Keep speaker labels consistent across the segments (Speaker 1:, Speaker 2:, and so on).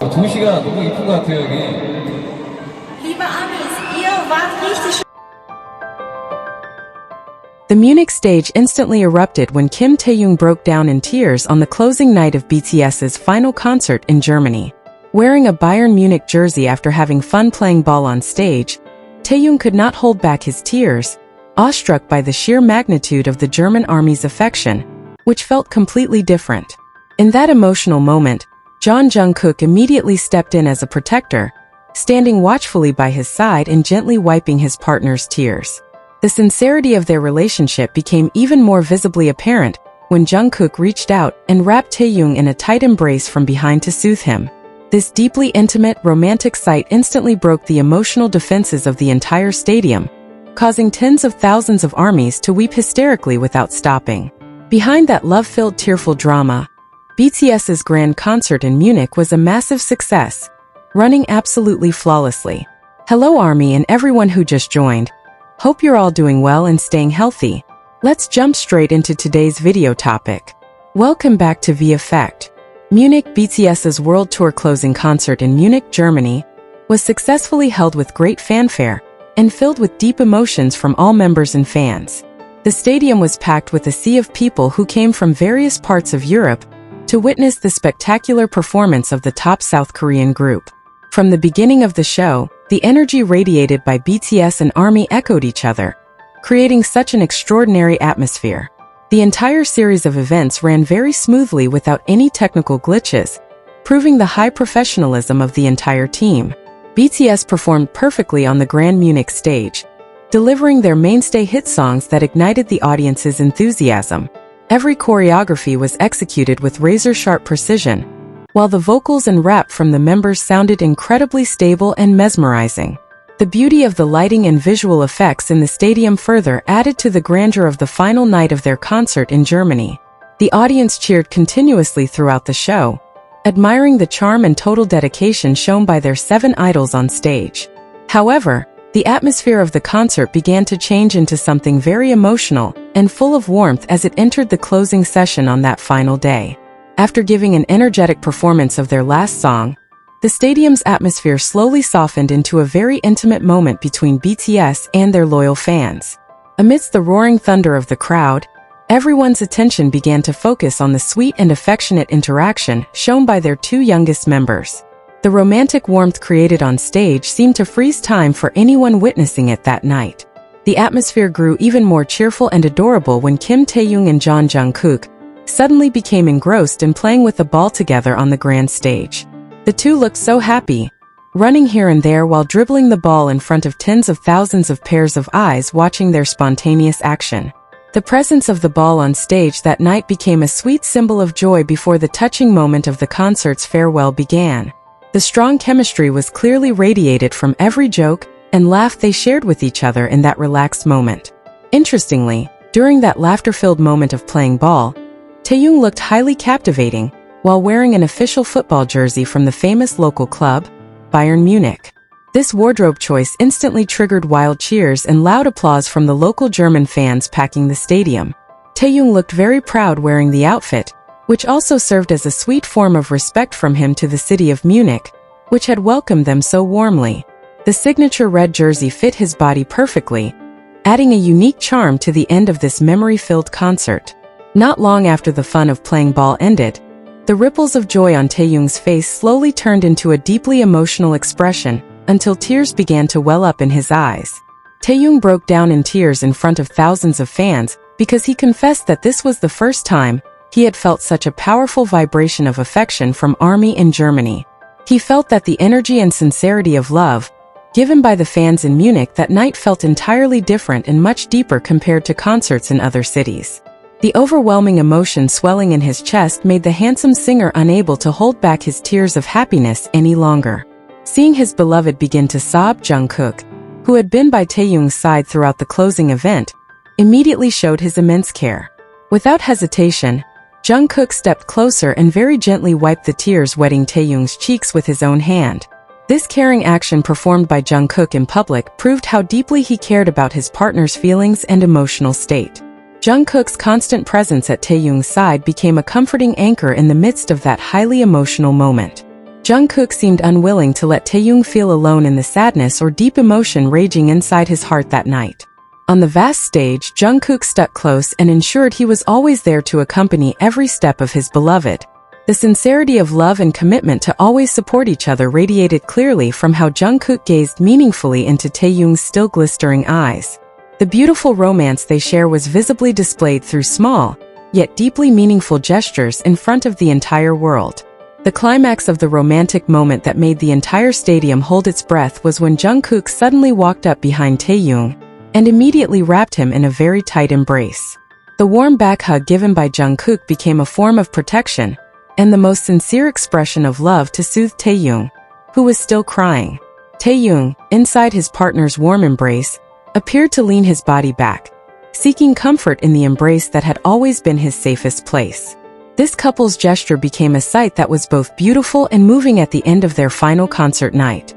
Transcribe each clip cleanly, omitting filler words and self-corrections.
Speaker 1: 도시가 너무 이쁜 것 같아요, 여기.
Speaker 2: Liebe Amis, ihr wart richtig.
Speaker 3: The Munich stage instantly erupted when Kim Taehyung broke down in tears on the closing night of BTS's final concert in Germany. Wearing a Bayern Munich jersey after having fun playing ball on stage, Taehyung could not hold back his tears, awestruck by the sheer magnitude of the German army's affection, which felt completely different. In that emotional moment, Jungkook immediately stepped in as a protector, standing watchfully by his side and gently wiping his partner's tears. The sincerity of their relationship became even more visibly apparent when Jungkook reached out and wrapped Taehyung in a tight embrace from behind to soothe him. This deeply intimate, romantic sight instantly broke the emotional defenses of the entire stadium, causing tens of thousands of armies to weep hysterically without stopping. Behind that love-filled tearful drama, BTS's grand concert in Munich was a massive success, running absolutely flawlessly. Hello Army and everyone who just joined. Hope you're all doing well and staying healthy. Let's jump straight into today's video topic. Welcome back to V Effect. Munich. BTS's world tour closing concert in Munich, Germany, was successfully held with great fanfare and filled with deep emotions from all members and fans. The stadium was packed with a sea of people who came from various parts of Europe to witness the spectacular performance of the top South Korean group. From the beginning of the show, the energy radiated by BTS and ARMY echoed each other, creating such an extraordinary atmosphere. The entire series of events ran very smoothly without any technical glitches, proving the high professionalism of the entire team. BTS performed perfectly on the Grand Munich stage, delivering their mainstay hit songs that ignited the audience's enthusiasm. Every choreography was executed with razor-sharp precision, while the vocals and rap from the members sounded incredibly stable and mesmerizing. The beauty of the lighting and visual effects in the stadium further added to the grandeur of the final night of their concert in Germany. The audience cheered continuously throughout the show, admiring the charm and total dedication shown by their 7 idols on stage. However, the atmosphere of the concert began to change into something very emotional and full of warmth as it entered the closing session on that final day. After giving an energetic performance of their last song, the stadium's atmosphere slowly softened into a very intimate moment between BTS and their loyal fans. Amidst the roaring thunder of the crowd, everyone's attention began to focus on the sweet and affectionate interaction shown by their 2 youngest members. The romantic warmth created on stage seemed to freeze time for anyone witnessing it that night. The atmosphere grew even more cheerful and adorable when Kim Taehyung and Jungkook suddenly became engrossed in playing with the ball together on the grand stage. The two looked so happy, running here and there while dribbling the ball in front of tens of thousands of pairs of eyes watching their spontaneous action. The presence of the ball on stage that night became a sweet symbol of joy before the touching moment of the concert's farewell began. The strong chemistry was clearly radiated from every joke and laugh they shared with each other in that relaxed moment. Interestingly, during that laughter-filled moment of playing ball, Taehyung looked highly captivating while wearing an official football jersey from the famous local club, Bayern Munich. This wardrobe choice instantly triggered wild cheers and loud applause from the local German fans packing the stadium. Taehyung looked very proud wearing the outfit, which also served as a sweet form of respect from him to the city of Munich, which had welcomed them so warmly. The signature red jersey fit his body perfectly, adding a unique charm to the end of this memory-filled concert. Not long after the fun of playing ball ended, the ripples of joy on Taehyung's face slowly turned into a deeply emotional expression until tears began to well up in his eyes. Taehyung broke down in tears in front of thousands of fans because he confessed that this was the first time he had felt such a powerful vibration of affection from ARMY in Germany. He felt that the energy and sincerity of love given by the fans in Munich that night felt entirely different and much deeper compared to concerts in other cities. The overwhelming emotion swelling in his chest made the handsome singer unable to hold back his tears of happiness any longer. Seeing his beloved begin to sob, Jungkook, who had been by Taehyung's side throughout the closing event, immediately showed his immense care. Without hesitation, Jungkook stepped closer and very gently wiped the tears wetting Taehyung's cheeks with his own hand. This caring action performed by Jungkook in public proved how deeply he cared about his partner's feelings and emotional state. Jungkook's constant presence at Taehyung's side became a comforting anchor in the midst of that highly emotional moment. Jungkook seemed unwilling to let Taehyung feel alone in the sadness or deep emotion raging inside his heart that night. On the vast stage, Jungkook stuck close and ensured he was always there to accompany every step of his beloved. The sincerity of love and commitment to always support each other radiated clearly from how Jungkook gazed meaningfully into Taehyung's still glistering eyes. The beautiful romance they share was visibly displayed through small, yet deeply meaningful gestures in front of the entire world. The climax of the romantic moment that made the entire stadium hold its breath was when Jungkook suddenly walked up behind Taehyung and immediately wrapped him in a very tight embrace. The warm back hug given by Jungkook became a form of protection and the most sincere expression of love to soothe Taehyung, who was still crying. Taehyung, inside his partner's warm embrace, appeared to lean his body back, seeking comfort in the embrace that had always been his safest place. This couple's gesture became a sight that was both beautiful and moving at the end of their final concert night.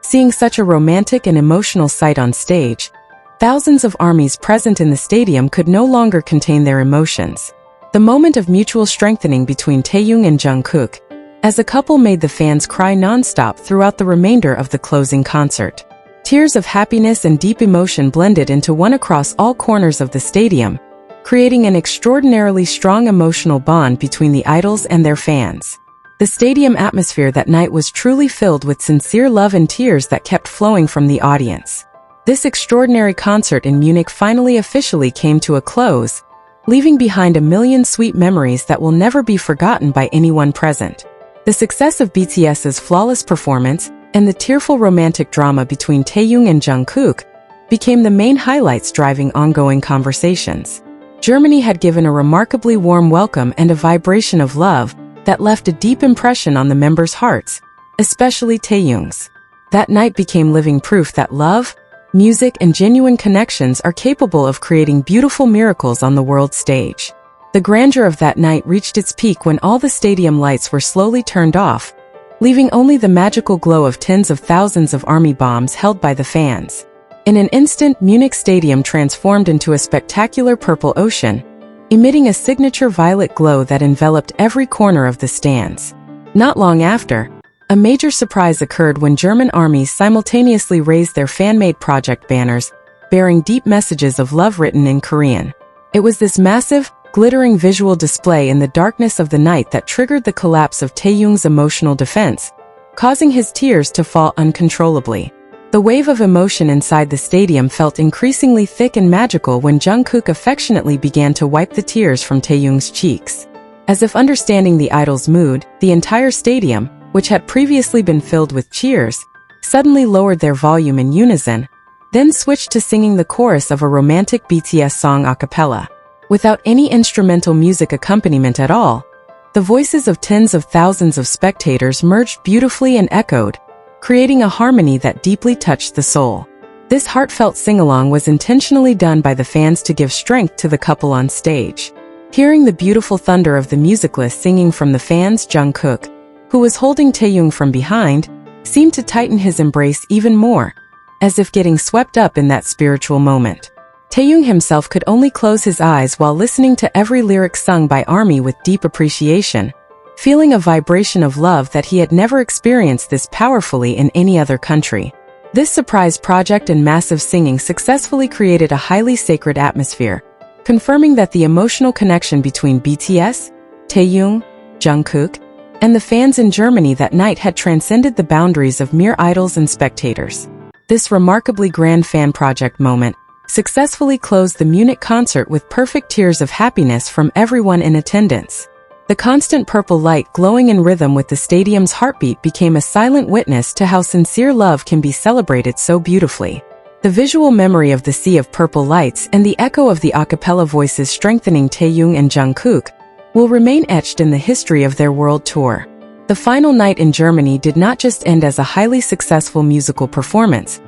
Speaker 3: Seeing such a romantic and emotional sight on stage, thousands of armies present in the stadium could no longer contain their emotions. The moment of mutual strengthening between Taehyung and Jungkook, as a couple made the fans cry non-stop throughout the remainder of the closing concert. Tears of happiness and deep emotion blended into one across all corners of the stadium, creating an extraordinarily strong emotional bond between the idols and their fans. The stadium atmosphere that night was truly filled with sincere love and tears that kept flowing from the audience. This extraordinary concert in Munich finally officially came to a close, leaving behind a million sweet memories that will never be forgotten by anyone present. The success of BTS's flawless performance and the tearful romantic drama between Taehyung and Jungkook became the main highlights driving ongoing conversations. Germany had given a remarkably warm welcome and a vibration of love that left a deep impression on the members' hearts, especially Taehyung's. That night became living proof that love, music, and genuine connections are capable of creating beautiful miracles on the world stage. The grandeur of that night reached its peak when all the stadium lights were slowly turned off, leaving only the magical glow of tens of thousands of army bombs held by the fans. In an instant, Munich Stadium transformed into a spectacular purple ocean, emitting a signature violet glow that enveloped every corner of the stands. Not long after, a major surprise occurred when German armies simultaneously raised their fan-made project banners, bearing deep messages of love written in Korean. It was this massive, glittering visual display in the darkness of the night that triggered the collapse of Taehyung's emotional defense, causing his tears to fall uncontrollably. The wave of emotion inside the stadium felt increasingly thick and magical when Jungkook affectionately began to wipe the tears from Taehyung's cheeks. As if understanding the idol's mood, the entire stadium, which had previously been filled with cheers, suddenly lowered their volume in unison, then switched to singing the chorus of a romantic BTS song a cappella. Without any instrumental music accompaniment at all, the voices of tens of thousands of spectators merged beautifully and echoed, creating a harmony that deeply touched the soul. This heartfelt sing-along was intentionally done by the fans to give strength to the couple on stage. Hearing the beautiful thunder of the musicalist singing from the fans, Jungkook, who was holding Taehyung from behind, seemed to tighten his embrace even more, as if getting swept up in that spiritual moment. Taehyung himself could only close his eyes while listening to every lyric sung by ARMY with deep appreciation, feeling a vibration of love that he had never experienced this powerfully in any other country. This surprise project and massive singing successfully created a highly sacred atmosphere, confirming that the emotional connection between BTS, Taehyung, Jungkook, and the fans in Germany that night had transcended the boundaries of mere idols and spectators. This remarkably grand fan project moment successfully closed the Munich concert with perfect tears of happiness from everyone in attendance. The constant purple light glowing in rhythm with the stadium's heartbeat became a silent witness to how sincere love can be celebrated so beautifully. The visual memory of the sea of purple lights and the echo of the a cappella voices strengthening Taehyung and Jungkook will remain etched in the history of their world tour. The final night in Germany did not just end as a highly successful musical performance,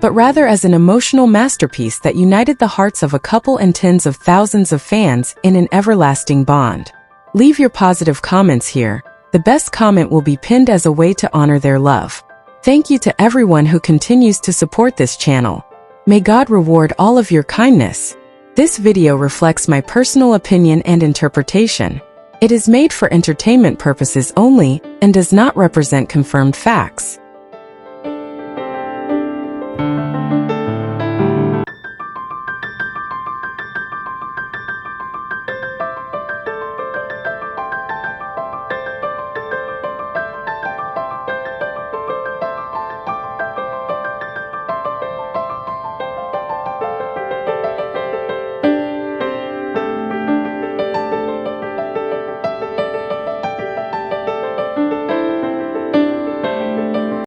Speaker 3: but rather as an emotional masterpiece that united the hearts of a couple and tens of thousands of fans in an everlasting bond. Leave your positive comments here. The best comment will be pinned as a way to honor their love. Thank you to everyone who continues to support this channel. May God reward all of your kindness. This video reflects my personal opinion and interpretation. It is made for entertainment purposes only and does not represent confirmed facts.